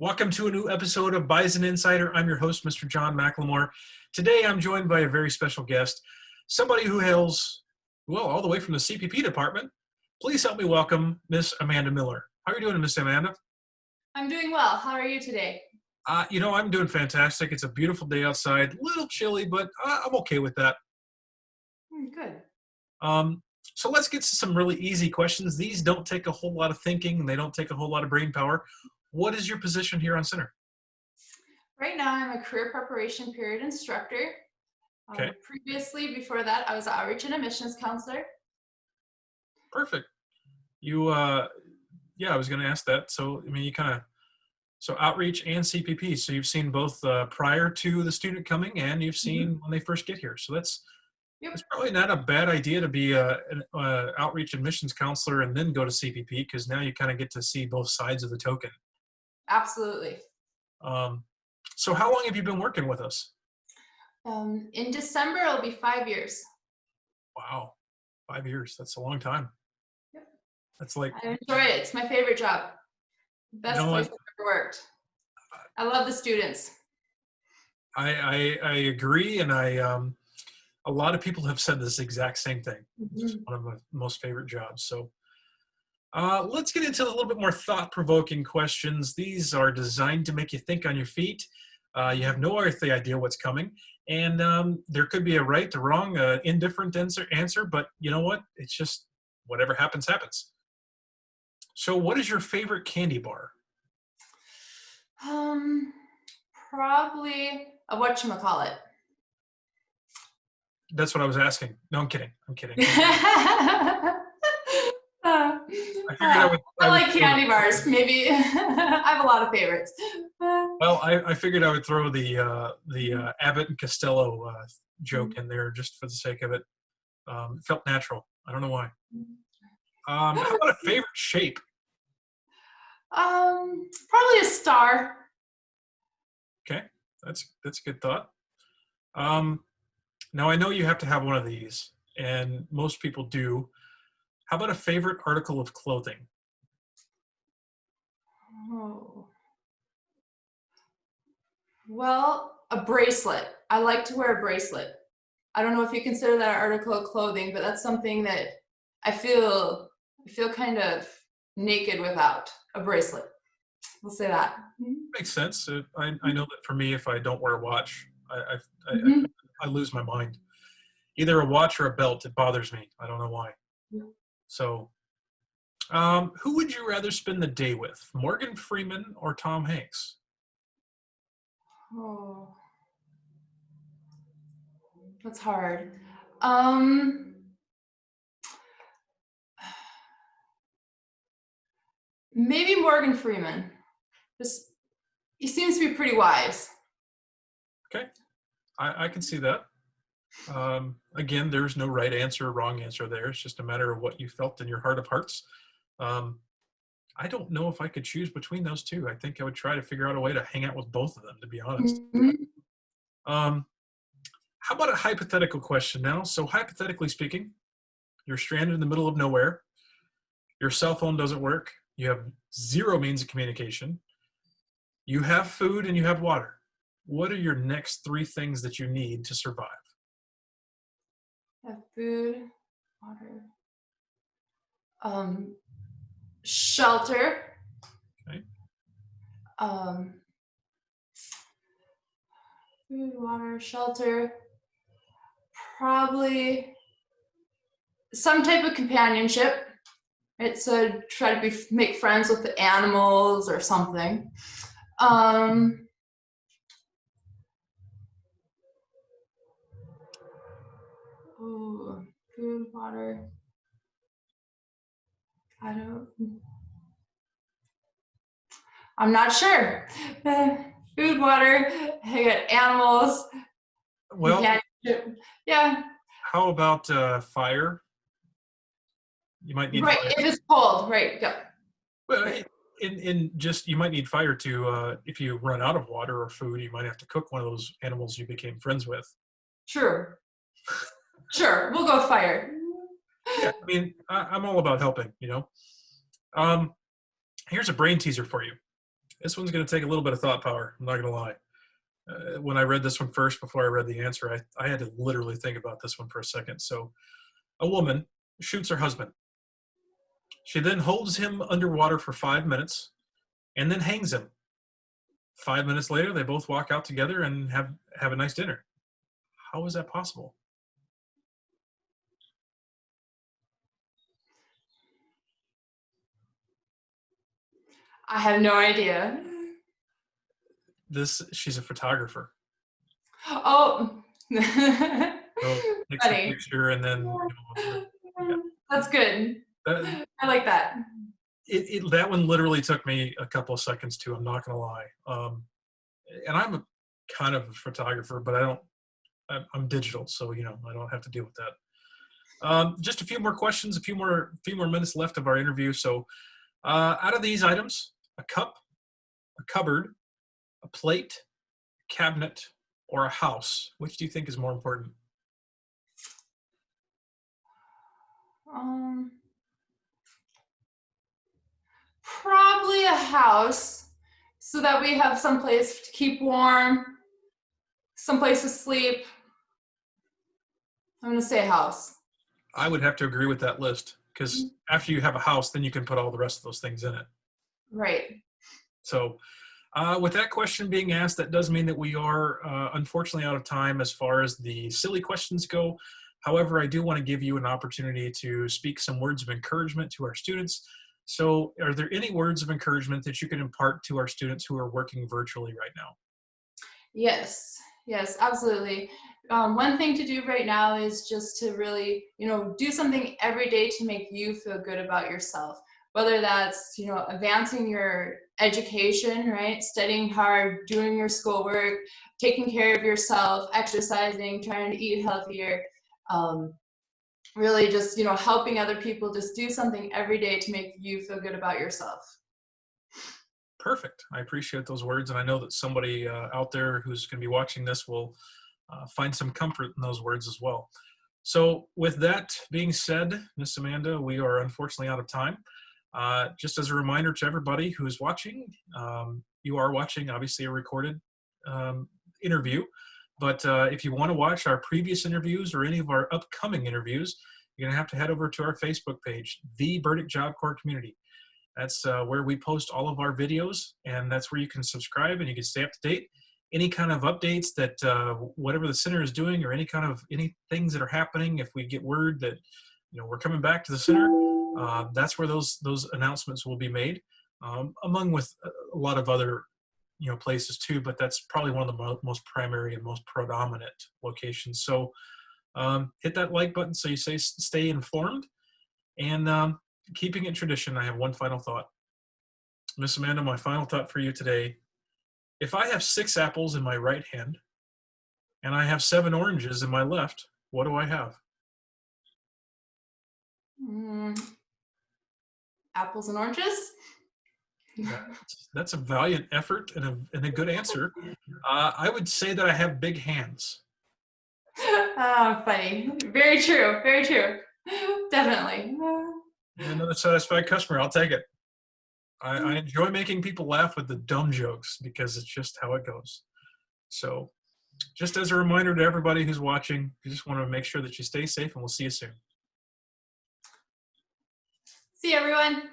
Welcome to a new episode of Bison Insider. I'm your host, Mr. John McLemore. Today, I'm joined by a very special guest, somebody who hails, well, all the way from the CPP department. Please help me welcome Miss Amanda Miller. How are you doing, Miss Amanda? I'm doing well. How are you today? I'm doing fantastic. It's a beautiful day outside. A little chilly, but I'm okay with that. Good. So let's get to some really easy questions. These don't take a whole lot of thinking, and they don't take a whole lot of brain power. What is your position here on Center? Right now, I'm a career preparation period instructor. Okay. Previously, before that, I was an outreach and admissions counselor. Perfect. I was going to ask that. So, so outreach and CPP. So you've seen both prior to the student coming, and you've seen when they first get here. So that's probably not a bad idea to be an outreach admissions counselor and then go to CPP, because now you kind of get to see both sides of the token. Absolutely. So how long have you been working with us? In December, it'll be 5 years. Wow, 5 years. That's a long time. Yep. That's like, I enjoy it. It's my favorite job. Best place I've ever worked. I love the students. I agree, and a lot of people have said this exact same thing. It's one of my most favorite jobs. So let's get into a little bit more thought-provoking questions. These are designed to make you think on your feet. You have no earthly idea what's coming, and there could be a right, a wrong, indifferent answer, but you know what? It's just whatever happens, happens. So what is your favorite candy bar? Probably a whatchamacallit. That's what I was asking. No, I'm kidding. I like candy bars. Maybe I have a lot of favorites. Well, I figured I would throw the Abbott and Costello joke in there just for the sake of it. It felt natural. I don't know why. How about a favorite shape? Probably a star. Okay, that's a good thought. Now I know you have to have one of these, and most people do. How about a favorite article of clothing? Oh. Well, a bracelet. I like to wear a bracelet. I don't know if you consider that an article of clothing, but that's something that I feel kind of naked without a bracelet. We'll say that. Makes sense. I know that for me, if I don't wear a watch, I lose my mind. Either a watch or a belt, it bothers me. I don't know why. So, who would you rather spend the day with, Morgan Freeman or Tom Hanks? Oh, that's hard. Maybe Morgan Freeman. He seems to be pretty wise. Okay, I can see that. Again, there's no right answer or wrong answer there. It's just a matter of what you felt in your heart of hearts. I don't know if I could choose between those two. I think I would try to figure out a way to hang out with both of them, to be honest. How about a hypothetical question now? So hypothetically speaking, you're stranded in the middle of nowhere. Your cell phone doesn't work. You have zero means of communication. You have food and you have water. What are your next 3 things that you need to survive? Have food, water, shelter. Okay. Food, water, shelter. Probably some type of companionship. Right? So try to make friends with the animals or something. Food, water. I'm not sure. Food, water, I got animals. Well, yeah. How about fire? You might need fire. If it's cold, right? Yeah. Well, you might need fire to if you run out of water or food, you might have to cook one of those animals you became friends with. Sure. Sure, we'll go with fire. Yeah, I mean, I'm all about helping, you know. Here's a brain teaser for you. This one's going to take a little bit of thought power. I'm not going to lie. When I read this one first, before I read the answer, I had to literally think about this one for a second. So, a woman shoots her husband. She then holds him underwater for 5 minutes and then hangs him. 5 minutes later, they both walk out together and have a nice dinner. How is that possible? I have no idea. She's a photographer. Oh, So takes the funny. picture and then yeah. That's good. That, I like that. that one literally took me a couple of seconds too. I'm not gonna lie. And I'm a kind of a photographer, but I'm digital, so I don't have to deal with that. Just a few more questions, a few more minutes left of our interview. So, out of these items, a cup, a cupboard, a plate, a cabinet, or a house, which do you think is more important? Probably a house, so that we have some place to keep warm, some place to sleep. I'm gonna say house. I would have to agree with that list because after you have a house, then you can put all the rest of those things in it. Right. So, with that question being asked, that does mean that we are unfortunately out of time as far as the silly questions go. However, I do want to give you an opportunity to speak some words of encouragement to our students. So, are there any words of encouragement that you can impart to our students who are working virtually right now? Yes, yes, absolutely. One thing to do right now is just to really, do something every day to make you feel good about yourself. Whether that's, advancing your education, right? Studying hard, doing your schoolwork, taking care of yourself, exercising, trying to eat healthier. Really just, helping other people. Just do something every day to make you feel good about yourself. Perfect. I appreciate those words, and I know that somebody out there who's going to be watching this will find some comfort in those words as well. So, with that being said, Miss Amanda, we are unfortunately out of time. Just as a reminder to everybody who is watching, you are watching obviously a recorded interview, but if you want to watch our previous interviews or any of our upcoming interviews, you're going to have to head over to our Facebook page, the Burdick Job Corps Community. That's where we post all of our videos, and that's where you can subscribe and you can stay up to date. Any kind of updates that whatever the center is doing, or any things that are happening, if we get word that we're coming back to the center, that's where those announcements will be made, among with a lot of other places too. But that's probably one of the most primary and most predominant locations. So hit that like button so you stay informed. And keeping it tradition, I have one final thought. Miss Amanda, my final thought for you today: if I have 6 apples in my right hand and I have 7 oranges in my left, what do I have? Apples and oranges. That's a valiant effort and a good answer. I would say that I have big hands. Oh, funny. Very true. Very true. Definitely. Another satisfied customer. I'll take it. I enjoy making people laugh with the dumb jokes because it's just how it goes. So, just as a reminder to everybody who's watching, we just want to make sure that you stay safe, and we'll see you soon. See you, everyone.